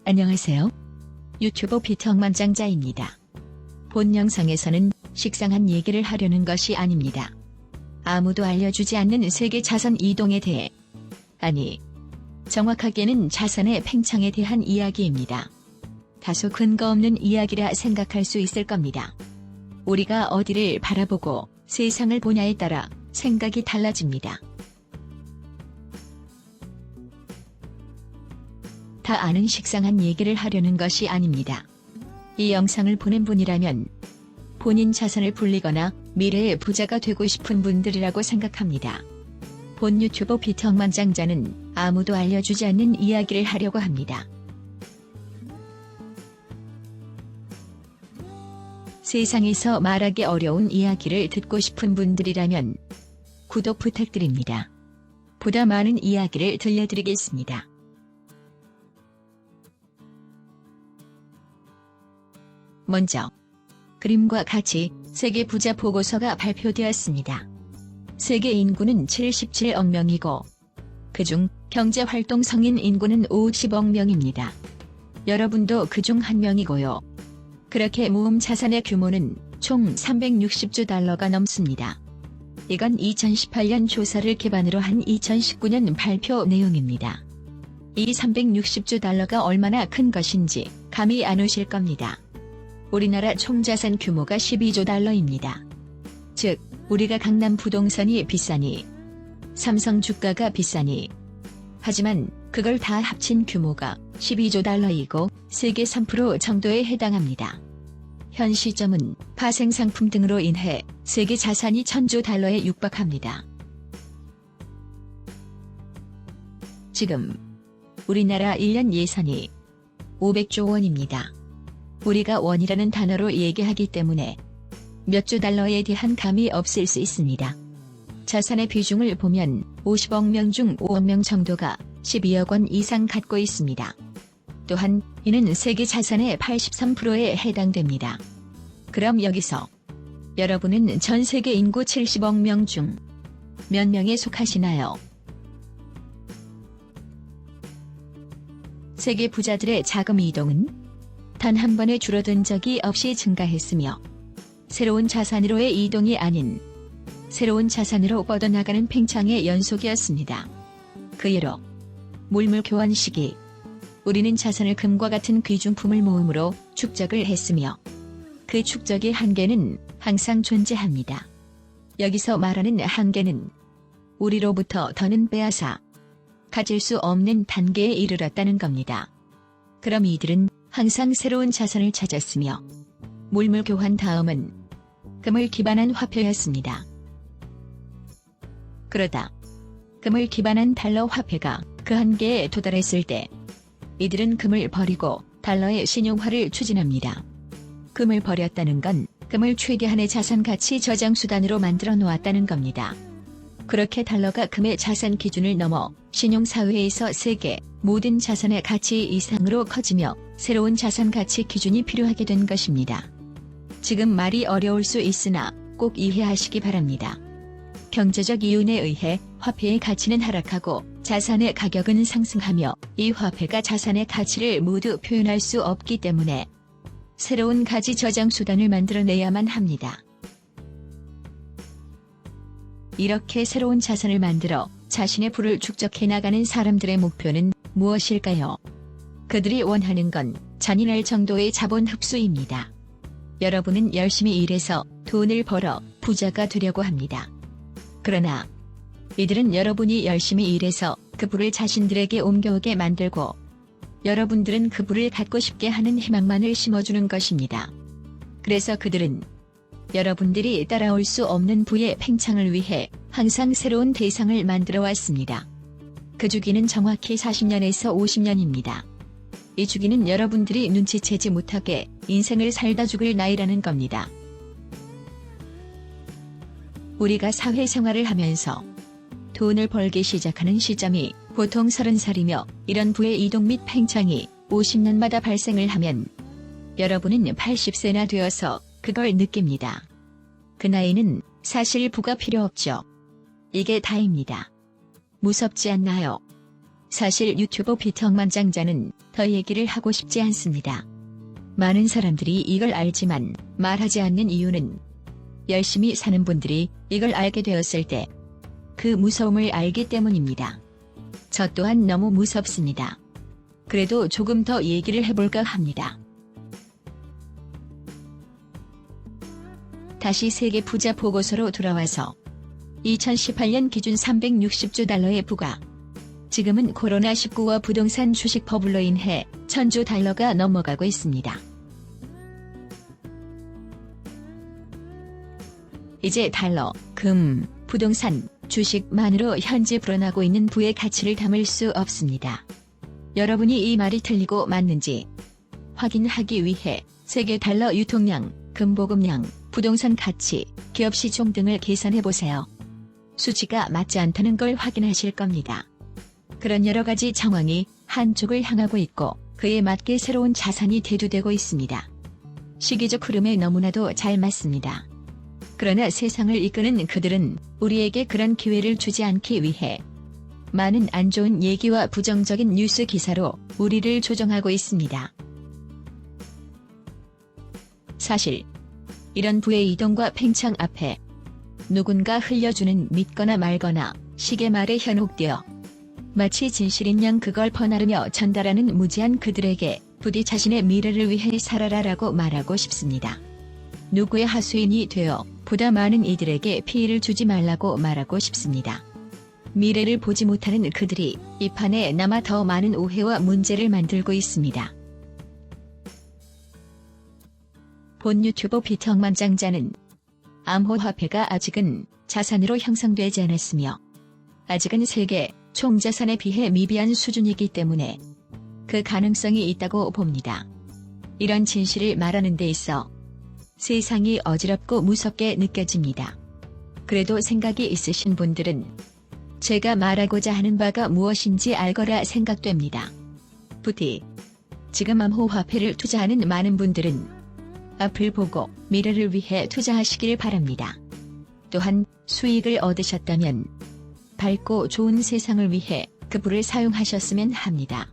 안녕하세요. 유튜버 비턱만장자입니다. 본 영상에서는 식상한 얘기를 하려는 것이 아닙니다. 아무도 알려주지 않는 세계 자산 이동에 대해, 아니, 정확하게는 자산의 팽창에 대한 이야기입니다. 다소 근거 없는 이야기라 생각할 수 있을 겁니다. 우리가 어디를 바라보고 세상을 보냐에 따라 생각이 달라집니다. 다 아는 식상한 얘기를 하려는 것이 아닙니다. 이 영상을 보는 분이라면 본인 자산을 불리거나 미래의 부자가 되고 싶은 분들이라고 생각합니다. 본 유튜버 비턱만장자는 아무도 알려주지 않는 이야기를 하려고 합니다. 세상에서 말하기 어려운 이야기를 듣고 싶은 분들이라면 구독 부탁드립니다. 보다 많은 이야기를 들려드리겠습니다. 먼저 그림과 같이 세계 부자 보고서가 발표되었습니다. 세계 인구는 77억 명이고 그중 경제활동 성인 인구는 50억 명입니다. 여러분도 그중 한 명이고요. 그렇게 모음 자산의 규모는 총 360조 달러가 넘습니다. 이건 2018년 조사를 기반으로 한 2019년 발표 내용입니다. 이 360조 달러가 얼마나 큰 것인지 감이 안 오실 겁니다. 우리나라 총자산 규모가 12조 달러입니다. 즉, 우리가 강남 부동산이 비싸니, 삼성 주가가 비싸니, 하지만 그걸 다 합친 규모가 12조 달러이고 세계 3% 정도에 해당합니다. 현 시점은 파생상품 등으로 인해 세계 자산이 1000조 달러에 육박합니다. 지금 우리나라 1년 예산이 500조 원입니다. 우리가 원이라는 단어로 얘기하기 때문에 몇 조 달러에 대한 감이 없을 수 있습니다. 자산의 비중을 보면 50억 명 중 5억 명 정도가 12억 원 이상 갖고 있습니다. 또한 이는 세계 자산의 83%에 해당됩니다. 그럼 여기서 여러분은 전 세계 인구 70억 명 중 몇 명에 속하시나요? 세계 부자들의 자금 이동은 단 한 번에 줄어든 적이 없이 증가했으며 새로운 자산으로의 이동이 아닌 새로운 자산으로 뻗어나가는 팽창의 연속이었습니다. 그 예로 물물 교환 시기, 우리는 자산을 금과 같은 귀중품을 모음으로 축적을 했으며 그 축적의 한계는 항상 존재합니다. 여기서 말하는 한계는 우리로부터 더는 빼앗아 가질 수 없는 단계에 이르렀다는 겁니다. 그럼 이들은 항상 새로운 자산을 찾았으며 물물 교환 다음은 금을 기반한 화폐였습니다. 그러다 금을 기반한 달러 화폐가 그 한계에 도달했을 때 이들은 금을 버리고 달러의 신용화를 추진합니다. 금을 버렸다는 건 금을 최대한의 자산 가치 저장 수단으로 만들어 놓았다는 겁니다. 그렇게 달러가 금의 자산 기준을 넘어 신용사회에서 세계 모든 자산의 가치 이상으로 커지며 새로운 자산 가치 기준이 필요하게 된 것입니다. 지금 말이 어려울 수 있으나 꼭 이해하시기 바랍니다. 경제적 이윤에 의해 화폐의 가치는 하락하고 자산의 가격은 상승하며 이 화폐가 자산의 가치를 모두 표현할 수 없기 때문에 새로운 가치 저장 수단을 만들어내야만 합니다. 이렇게 새로운 자산을 만들어 자신의 부를 축적해 나가는 사람들의 목표는 무엇일까요? 그들이 원하는 건 잔인할 정도의 자본 흡수입니다. 여러분은 열심히 일해서 돈을 벌어 부자가 되려고 합니다. 그러나 이들은 여러분이 열심히 일해서 그 부를 자신들에게 옮겨오게 만들고 여러분들은 그 부를 갖고 싶게 하는 희망만을 심어주는 것입니다. 그래서 그들은 여러분들이 따라올 수 없는 부의 팽창을 위해 항상 새로운 대상을 만들어 왔습니다. 그 주기는 정확히 40년에서 50년입니다. 이 주기는 여러분들이 눈치채지 못하게 인생을 살다 죽을 나이라는 겁니다. 우리가 사회생활을 하면서 돈을 벌기 시작하는 시점이 보통 30살이며 이런 부의 이동 및 팽창이 50년마다 발생을 하면 여러분은 80세나 되어서 그걸 느낍니다. 그 나이는 사실 부가 필요 없죠. 이게 다입니다. 무섭지 않나요? 사실 유튜브 비턱만장자는 더 얘기를 하고 싶지 않습니다. 많은 사람들이 이걸 알지만 말하지 않는 이유는 열심히 사는 분들이 이걸 알게 되었을 때 그 무서움을 알기 때문입니다. 저 또한 너무 무섭습니다. 그래도 조금 더 얘기를 해볼까 합니다. 다시 세계 부자 보고서로 돌아와서 2018년 기준 360조 달러의 부가 지금은 코로나19와 부동산 주식 버블로 인해 1000조 달러가 넘어가고 있습니다. 이제 달러, 금, 부동산, 주식만으로 현재 불어나고 있는 부의 가치를 담을 수 없습니다. 여러분이 이 말이 틀리고 맞는지 확인하기 위해 세계 달러 유통량, 금보급량, 부동산 가치, 기업 시총 등을 계산해보세요. 수치가 맞지 않다는 걸 확인하실 겁니다. 그런 여러 가지 정황이 한쪽을 향하고 있고 그에 맞게 새로운 자산이 대두되고 있습니다. 시기적 흐름에 너무나도 잘 맞습니다. 그러나 세상을 이끄는 그들은 우리에게 그런 기회를 주지 않기 위해 많은 안 좋은 얘기와 부정적인 뉴스 기사로 우리를 조종하고 있습니다. 사실 이런 부의 이동과 팽창 앞에 누군가 흘려주는 믿거나 말거나 시계말에 현혹되어 마치 진실인 양 그걸 퍼나르며 전달하는 무지한 그들에게 부디 자신의 미래를 위해 살아라라고 말하고 싶습니다. 누구의 하수인이 되어 보다 많은 이들에게 피해를 주지 말라고 말하고 싶습니다. 미래를 보지 못하는 그들이 이 판에 남아 더 많은 오해와 문제를 만들고 있습니다. 본 유튜브 비턱만장자는 암호화폐가 아직은 자산으로 형성되지 않았으며 아직은 세계 총자산에 비해 미비한 수준이기 때문에 그 가능성이 있다고 봅니다. 이런 진실을 말하는 데 있어 세상이 어지럽고 무섭게 느껴집니다. 그래도 생각이 있으신 분들은 제가 말하고자 하는 바가 무엇인지 알거라 생각됩니다. 부디 지금 암호화폐를 투자하는 많은 분들은 앞을 보고 미래를 위해 투자하시길 바랍니다. 또한 수익을 얻으셨다면 밝고 좋은 세상을 위해 그 부를 사용하셨으면 합니다.